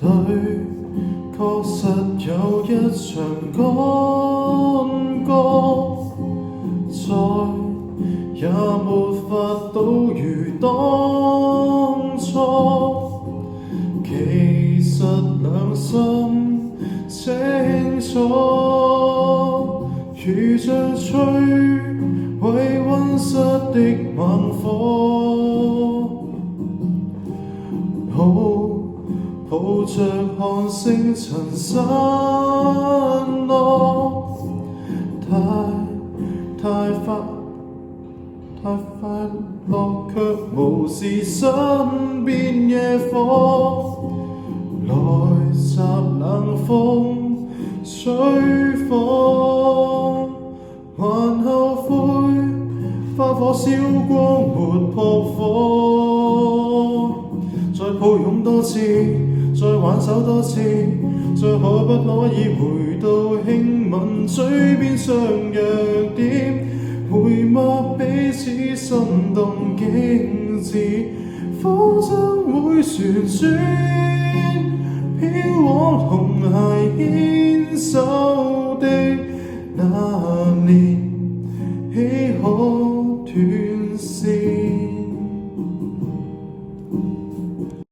對，確實有一場乾戈，再也沒法都如當初。其實良心清楚，如像摧毀溫室的猛火，抱着看星塵散落，太快樂，卻無視身邊野火，來襲冷風吹放，還後悔花火燒光沒撲火，再抱擁多次，再挽手多次，再可不可以回到輕吻嘴邊上弱點，回眸彼此心動景致，風箏會旋轉，飄往紅鞋牽手的那年。